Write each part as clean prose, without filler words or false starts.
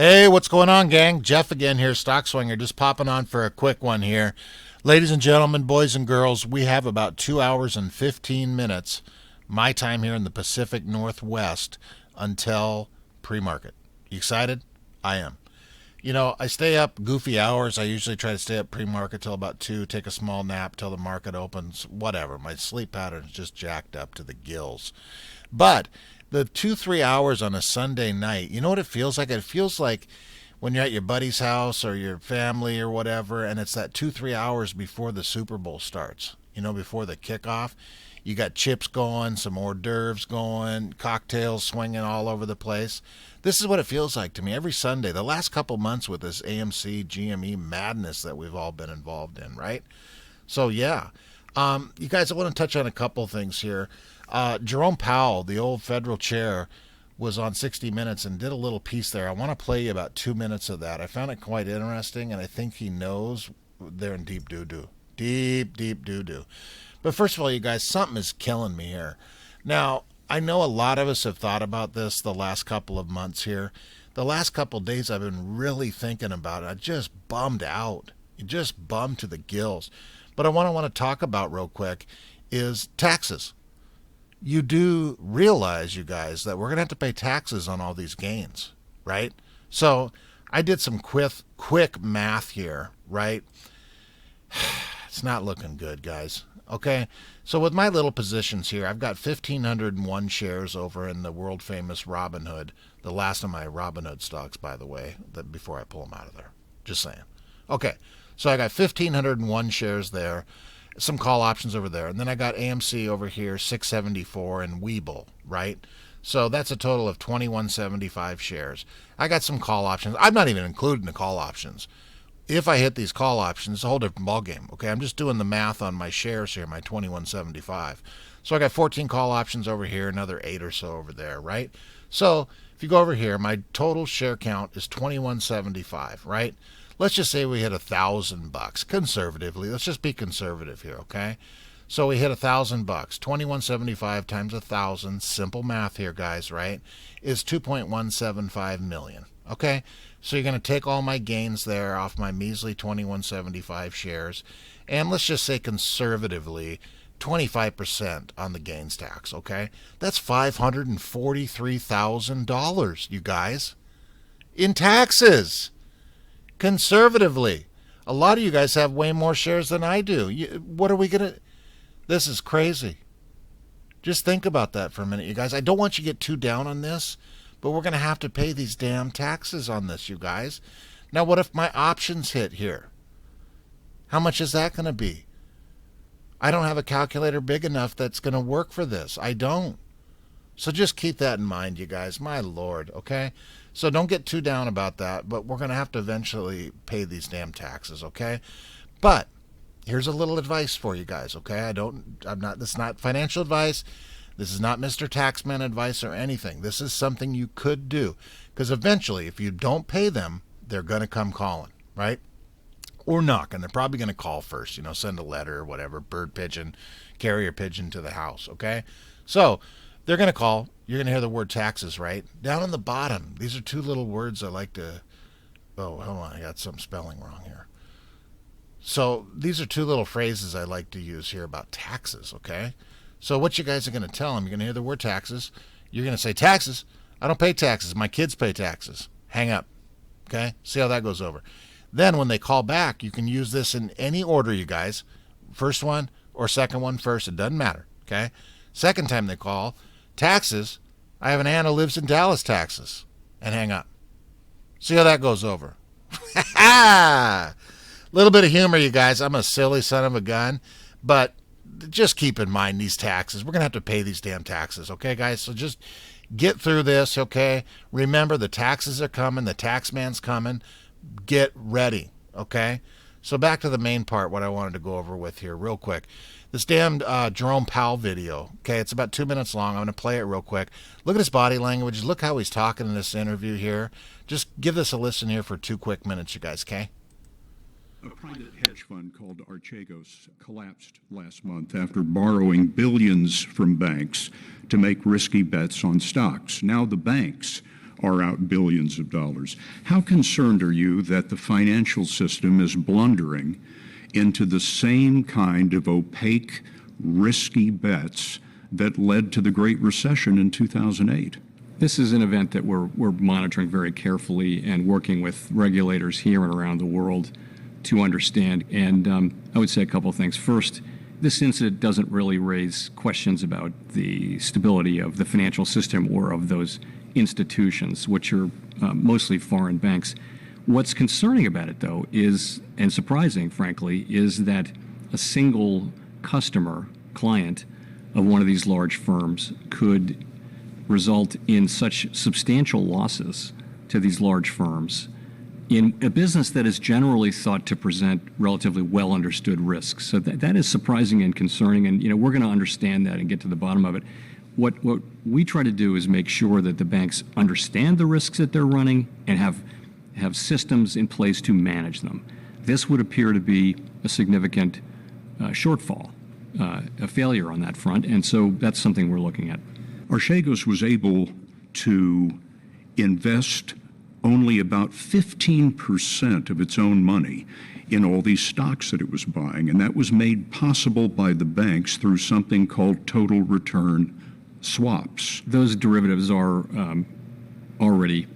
Hey, what's going on, gang? Jeff again here, Stock Swinger, just popping on for a quick one here. Ladies and gentlemen, boys and girls, we have about 2 hours and 15 minutes, my time here in the Pacific Northwest, until pre-market. You excited? I am. You know, I stay up goofy hours. I usually try to stay up pre-market till about 2, take a small nap till the market opens, whatever. My sleep pattern is just jacked up to the gills. But the 2-3 hours on a Sunday night, you know what it feels like? It feels like when you're at your buddy's house or your family or whatever, and it's that 2-3 hours before the Super Bowl starts, you know, before the kickoff. You got chips going, some hors d'oeuvres going, cocktails swinging all over the place. This is what it feels like to me every Sunday, the last couple months with this AMC GME madness that we've all been involved in, right? So, yeah. You guys, I want to touch on a couple things here. Jerome Powell, the old federal chair, was on 60 Minutes and did a little piece there. I want to play you about 2 minutes of that. I found it quite interesting, and I think he knows they're in deep doo-doo. Deep, deep doo-doo. But first of all, you guys, something is killing me here. Now, I know a lot of us have thought about this the last couple of months here. The last couple of days I've been really thinking about it. I just bummed out. Just bummed to the gills. But what I want to talk about real quick is taxes. You do realize, you guys, that we're going to have to pay taxes on all these gains, right? So I did some quick math here, right? It's not looking good, guys. Okay, so with my little positions here, I've got 1,501 shares over in the world famous Robinhood. The last of my Robinhood stocks, by the way, before I pull them out of there. Just saying. Okay, so I got 1,501 shares there, some call options over there, and then I got AMC over here, 674, and Webull, right? So that's a total of 2,175 shares. I got some call options. I'm not even including the call options. If I hit these call options, it's a whole different ballgame. Okay, I'm just doing the math on my shares here, my 2,175. So I got 14 call options over here, another 8 or so over there, right? So if you go over here, my total share count is 2,175, right? Let's just say we hit $1,000 conservatively. Let's just be conservative here, okay? So we hit $1,000. 2,175 times 1,000, simple math here, guys, right? Is 2.175 million. Okay, so you're going to take all my gains there off my measly 2,175 shares, and let's just say conservatively 25% on the gains tax, okay? That's $543,000, you guys, in taxes, conservatively. A lot of you guys have way more shares than I do. What are we going to... This is crazy. Just think about that for a minute, you guys. I don't want you to get too down on this, but we're going to have to pay these damn taxes on this, you guys. Now, what if my options hit here? How much is that going to be? I don't have a calculator big enough that's going to work for this. I don't. So just keep that in mind, you guys. My Lord, okay? So don't get too down about that, but we're going to have to eventually pay these damn taxes, okay? But here's a little advice for you guys, okay? This is not financial advice. This is not Mr. Taxman advice or anything. This is something you could do. Because eventually, if you don't pay them, they're going to come calling, right? Or knock, and they're probably going to call first, you know, send a letter or whatever, bird pigeon, carrier pigeon to the house, okay? So they're going to call. You're going to hear the word taxes, right? Down on the bottom, these are two little words I like to... Oh, hold on, I got some spelling wrong here. So these are two little phrases I like to use here about taxes, okay? So what you guys are going to tell them, you're going to hear the word taxes. You're going to say, taxes? I don't pay taxes. My kids pay taxes. Hang up. Okay? See how that goes over. Then when they call back, you can use this in any order, you guys. First one or second one first. It doesn't matter. Okay? Second time they call, taxes. I have an aunt who lives in Dallas, Texas. And hang up. See how that goes over. Little bit of humor, you guys. I'm a silly son of a gun. But just keep in mind these taxes. We're going to have to pay these damn taxes, okay, guys? So just get through this, okay? Remember, the taxes are coming. The tax man's coming. Get ready, okay? So back to the main part, what I wanted to go over with here real quick. This damn Jerome Powell video, okay? It's about 2 minutes long. I'm going to play it real quick. Look at his body language. Look how he's talking in this interview here. Just give this a listen here for 2 quick minutes, you guys, okay? A private hedge fund called Archegos collapsed last month after borrowing billions from banks to make risky bets on stocks. Now the banks are out billions of dollars. How concerned are you that the financial system is blundering into the same kind of opaque, risky bets that led to the Great Recession in 2008? This is an event that we're monitoring very carefully and working with regulators here and around the world to understand. And I would say a couple of things. First, this incident doesn't really raise questions about the stability of the financial system or of those institutions, which are mostly foreign banks. What's concerning about it, though, is, and surprising, frankly, is that a single client of one of these large firms could result in such substantial losses to these large firms in a business that is generally thought to present relatively well understood risks. So that is surprising and concerning, and we're going to understand that and get to the bottom of it. What we try to do is make sure that the banks understand the risks that they're running and have systems in place to manage them. This would appear to be a significant shortfall, a failure on that front, and so that's something we're looking at. Archegos was able to invest only about 15% of its own money in all these stocks that it was buying, and that was made possible by the banks through something called total return swaps. Those derivatives are already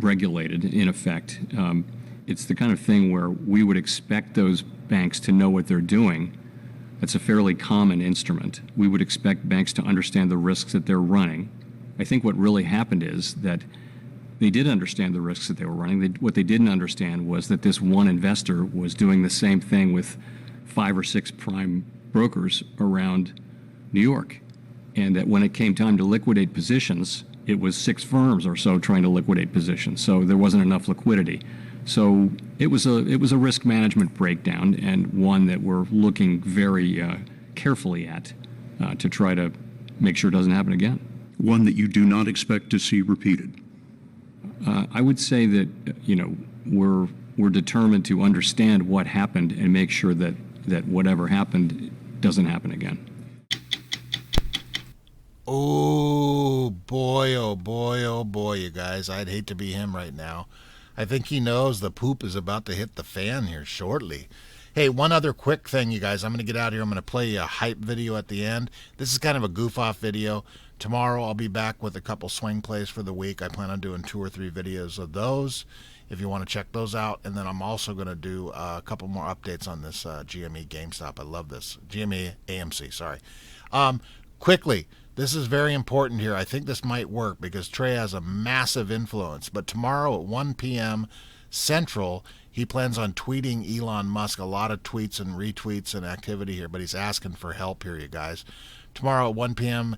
regulated, in effect. It's the kind of thing where we would expect those banks to know what they're doing. It's a fairly common instrument. We would expect banks to understand the risks that they're running. I think what really happened is that they did understand the risks that they were running. What they didn't understand was that this one investor was doing the same thing with 5 or 6 prime brokers around New York. And that when it came time to liquidate positions, it was 6 firms or so trying to liquidate positions. So there wasn't enough liquidity. So it was a risk management breakdown, and one that we're looking very carefully at to try to make sure it doesn't happen again. One that you do not expect to see repeated. I would say that we're determined to understand what happened and make sure that whatever happened doesn't happen again. Oh boy, oh boy, oh boy, you guys. I'd hate to be him right now. I think he knows the poop is about to hit the fan here shortly. Hey, one other quick thing, you guys. I'm going to get out of here. I'm going to play a hype video at the end. This is kind of a goof-off video. Tomorrow I'll be back with a couple swing plays for the week. I plan on doing 2 or 3 videos of those if you want to check those out. And then I'm also going to do a couple more updates on this GME GameStop. I love this. GME AMC, sorry. Quickly, this is very important here. I think this might work because Trey has a massive influence. But tomorrow at 1 p.m. Central, he plans on tweeting Elon Musk. A lot of tweets and retweets and activity here, but he's asking for help here, you guys. Tomorrow at 1 p.m.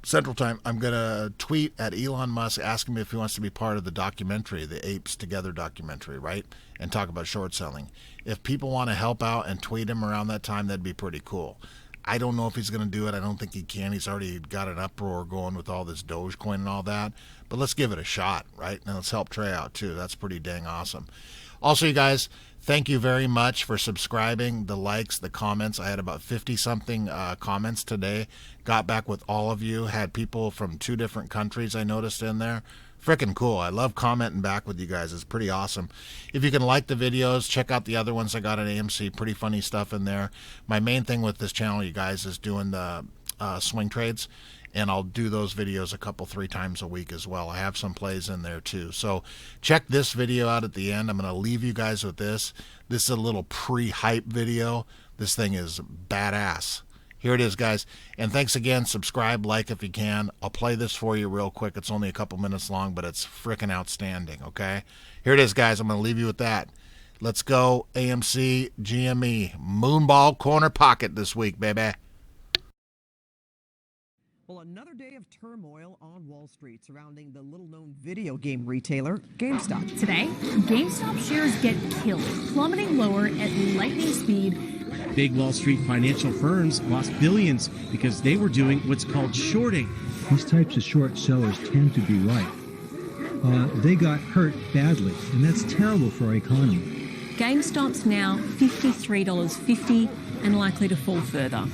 Central Time, I'm going to tweet at Elon Musk asking him if he wants to be part of the documentary, the Apes Together documentary, right? And talk about short selling. If people want to help out and tweet him around that time, that'd be pretty cool. I don't know if he's going to do it. I don't think he can. He's already got an uproar going with all this Dogecoin and all that. But let's give it a shot, right? And let's help Trey out, too. That's pretty dang awesome. Also, you guys, thank you very much for subscribing, the likes, the comments. I had about 50-something comments today. Got back with all of you. Had people from 2 different countries I noticed in there. Freaking cool. I love commenting back with you guys. It's pretty awesome. If you can like the videos, check out the other ones I got at AMC. Pretty funny stuff in there. My main thing with this channel, you guys, is doing the swing trades. And I'll do those videos a couple, 3 times a week as well. I have some plays in there too. So check this video out at the end. I'm going to leave you guys with this. This is a little pre-hype video. This thing is badass. Here it is, guys. And thanks again. Subscribe, like if you can. I'll play this for you real quick. It's only a couple minutes long, but it's freaking outstanding, okay? Here it is, guys. I'm going to leave you with that. Let's go AMC GME. Moonball corner pocket this week, baby. Well, another day of turmoil on Wall Street surrounding the little-known video game retailer GameStop. Today, GameStop shares get killed, plummeting lower at lightning speed. Big Wall Street financial firms lost billions because they were doing what's called shorting. These types of short sellers tend to be right. They got hurt badly, and that's terrible for our economy. GameStop's now $53.50 and likely to fall further.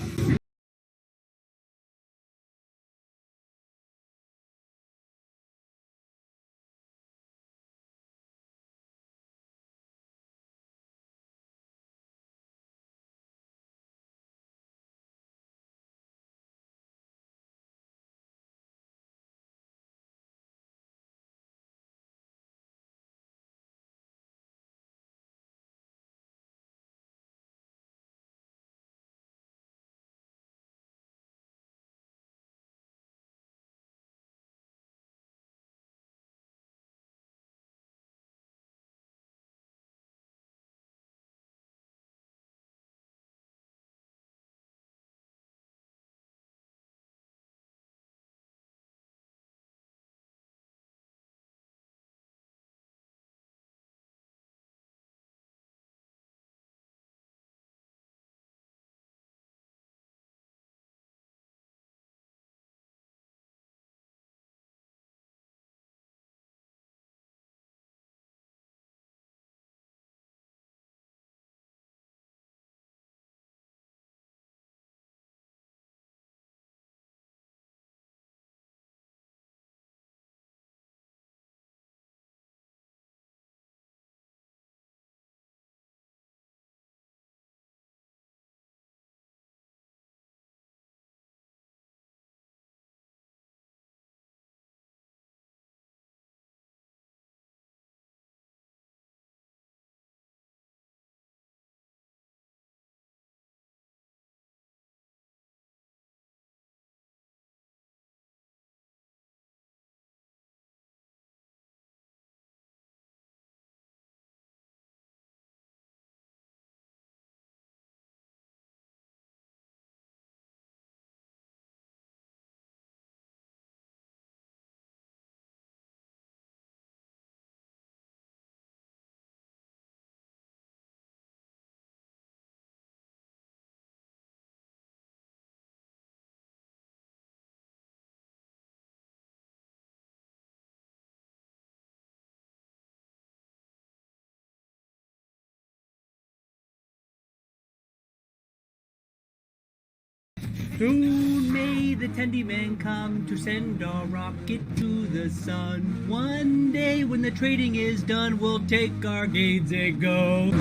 Soon may the Tendy Man come to send our rocket to the sun. One day when the trading is done, we'll take our gains and go.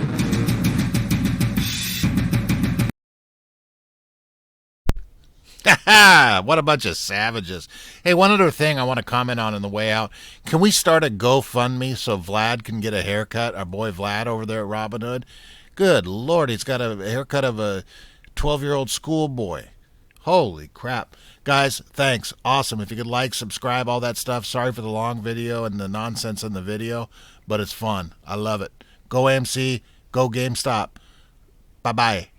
What a bunch of savages. Hey, one other thing I want to comment on the way out. Can we start a GoFundMe so Vlad can get a haircut? Our boy Vlad over there at Robinhood. Good Lord, he's got a haircut of a 12-year-old schoolboy. Holy crap. Guys, thanks. Awesome. If you could like, subscribe, all that stuff. Sorry for the long video and the nonsense in the video, but it's fun. I love it. Go AMC. Go GameStop. Bye-bye.